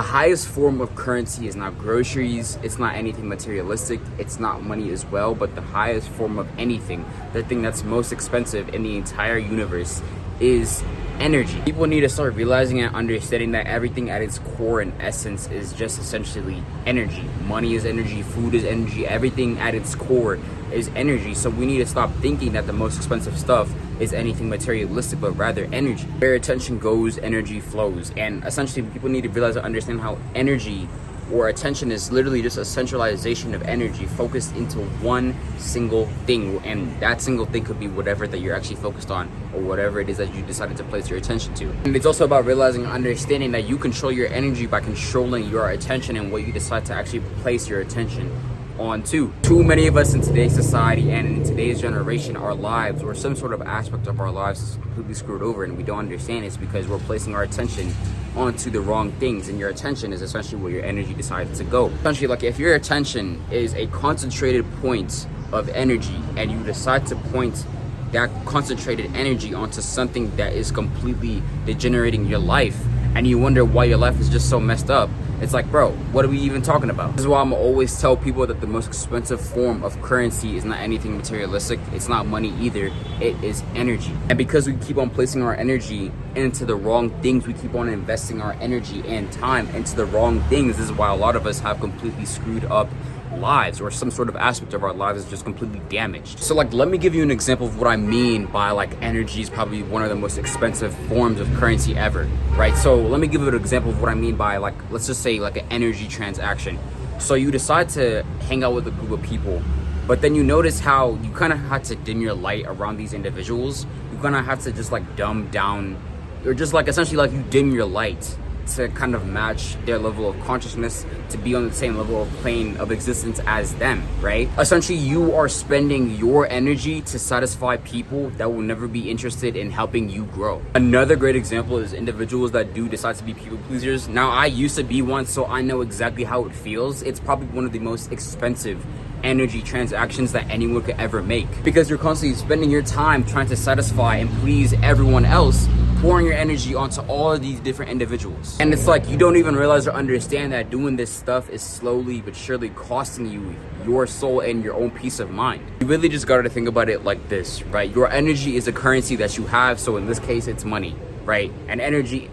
The highest form of currency is not groceries, it's not anything materialistic, it's not money as well, but the highest form of anything, the thing that's most expensive in the entire universe, is energy. People need to start realizing and understanding that everything at its core and essence is just essentially energy. Money is energy, food is energy, everything at its core is energy. So we need to stop thinking that the most expensive stuff is anything materialistic, but rather energy. Where attention goes, energy flows. And essentially people need to realize and understand how energy or attention is literally just a centralization of energy focused into one single thing, and that single thing could be whatever that you're actually focused on or whatever it is that you decided to place your attention to. And it's also about realizing and understanding that you control your energy by controlling your attention and what you decide to actually place your attention on to. Too many of us in today's society and in today's generation, our lives or some sort of aspect of our lives is completely screwed over, and we don't understand it's because we're placing our attention onto the wrong things, and your attention is essentially where your energy decides to go. Essentially, like if your attention is a concentrated point of energy and you decide to point that concentrated energy onto something that is completely degenerating your life, and you wonder why your life is just so messed up, it's like, bro, what are we even talking about? This is why I'm always tell people that the most expensive form of currency is not anything materialistic. It's not money either. It is energy. And because we keep on placing our energy into the wrong things, we keep on investing our energy and time into the wrong things. This is why a lot of us have completely screwed up lives, or some sort of aspect of our lives is just completely damaged. So like, let me give you an example of what I mean by like energy is probably one of the most expensive forms of currency ever, right? So let me give you an example of what I mean by, like, let's just say like an energy transaction. So you decide to hang out with a group of people, but then you notice how you kind of had to dim your light around these individuals. You kind of have to just like dumb down, or just like essentially like you dim your light to kind of match their level of consciousness, to be on the same level of plane of existence as them, right? Essentially, you are spending your energy to satisfy people that will never be interested in helping you grow. Another great example is individuals that do decide to be people pleasers. Now, I used to be one, so I know exactly how it feels. It's probably one of the most expensive energy transactions that anyone could ever make, because you're constantly spending your time trying to satisfy and please everyone else, pouring your energy onto all of these different individuals. And it's like you don't even realize or understand that doing this stuff is slowly but surely costing you your soul and your own peace of mind. You really just gotta think about it like this, right? Your energy is a currency that you have, so in this case it's money, right? And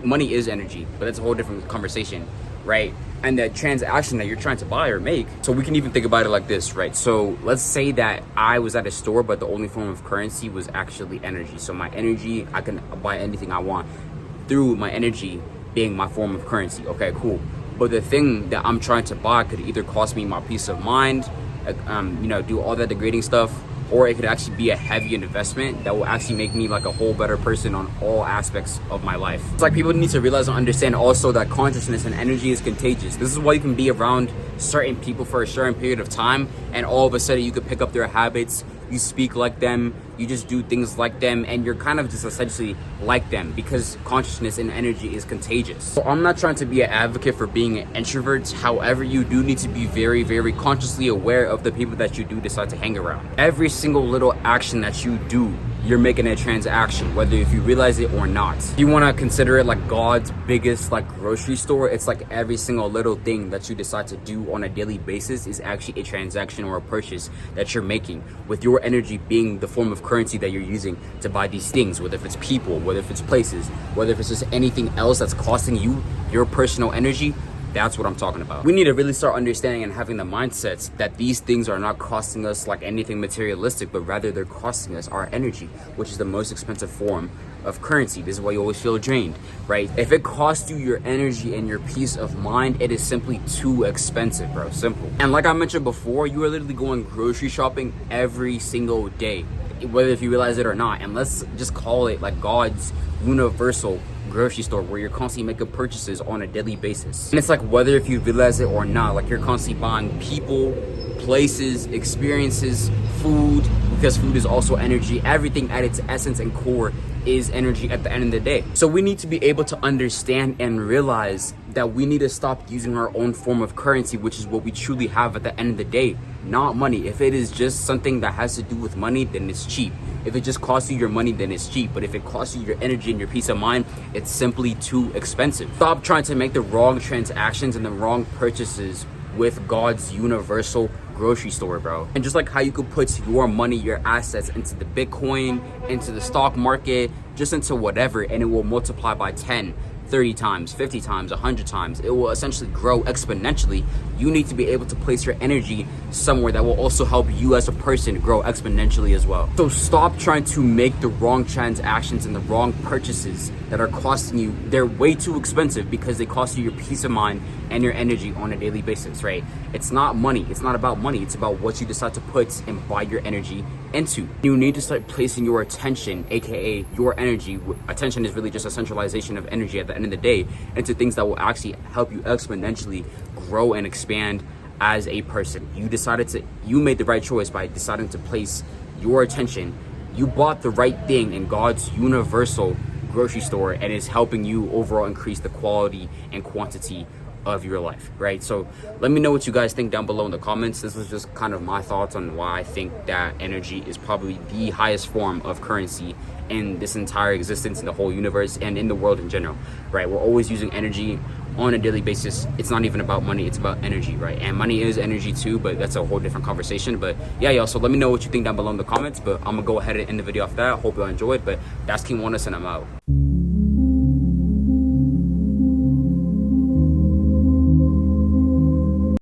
money is energy, but that's a whole different conversation, right? And the transaction that you're trying to buy or make. So we can even think about it like this, right? So let's say that I was at a store, but the only form of currency was actually energy. So my energy, I can buy anything I want through my energy being my form of currency. Okay, cool. But the thing that I'm trying to buy could either cost me my peace of mind, do all that degrading stuff, or it could actually be a heavy investment that will actually make me like a whole better person on all aspects of my life. It's like people need to realize and understand also that consciousness and energy is contagious. This is why you can be around certain people for a certain period of time, and all of a sudden you could pick up their habits, you speak like them, you just do things like them, and you're kind of just essentially like them, because consciousness and energy is contagious. So I'm not trying to be an advocate for being an introvert. However, you do need to be very, very consciously aware of the people that you do decide to hang around. Every single little action that you do, you're making a transaction, whether if you realize it or not. If you want to consider it like God's biggest like grocery store, it's like every single little thing that you decide to do on a daily basis is actually a transaction or a purchase that you're making, with your energy being the form of currency that you're using to buy these things, whether if it's people, whether if it's places, whether if it's just anything else that's costing you your personal energy. That's what I'm talking about. We need to really start understanding and having the mindsets that these things are not costing us like anything materialistic, but rather they're costing us our energy, which is the most expensive form of currency. This is why you always feel drained, right? If it costs you your energy and your peace of mind, it is simply too expensive, bro. Simple. And like I mentioned before, you are literally going grocery shopping every single day, whether if you realize it or not. And let's just call it like God's universal grocery store, where you're constantly making purchases on a daily basis. And it's like, whether if you realize it or not, like you're constantly buying people, places, experiences, food, because food is also energy. Everything at its essence and core is energy at the end of the day. So we need to be able to understand and realize that we need to stop using our own form of currency, which is what we truly have at the end of the day, not money. If it is just something that has to do with money, then it's cheap. If it just costs you your money, then it's cheap. But if it costs you your energy and your peace of mind, it's simply too expensive. Stop trying to make the wrong transactions and the wrong purchases with God's universal grocery store, bro. And just like how you could put your money, your assets into the Bitcoin, into the stock market, just into whatever, and it will multiply by 10, 30 times, 50 times, 100 times. It will essentially grow exponentially. You need to be able to place your energy somewhere that will also help you as a person grow exponentially as well. So stop trying to make the wrong transactions and the wrong purchases that are costing you. They're way too expensive because they cost you your peace of mind and your energy on a daily basis, right? It's not money. It's not about money. It's about what you decide to put and buy your energy into. You need to start placing your attention, aka your energy. Attention is really just a centralization of energy at the end of the day, into things that will actually help you exponentially grow and expand as a person. You made the right choice by deciding to place your attention. You bought the right thing in God's universal grocery store, and it's helping you overall increase the quality and quantity of your life, right? So let me know what you guys think down below in the comments. This was just kind of my thoughts on why I think that energy is probably the highest form of currency in this entire existence, in the whole universe, and in the world in general, right? We're always using energy on a daily basis. It's not even about money, it's about energy, right? And money is energy too, but that's a whole different conversation. But yeah, y'all, so let me know what you think down below in the comments. But I'm gonna go ahead and end the video off that. Hope y'all enjoyed, but that's King Wellness, and I'm out.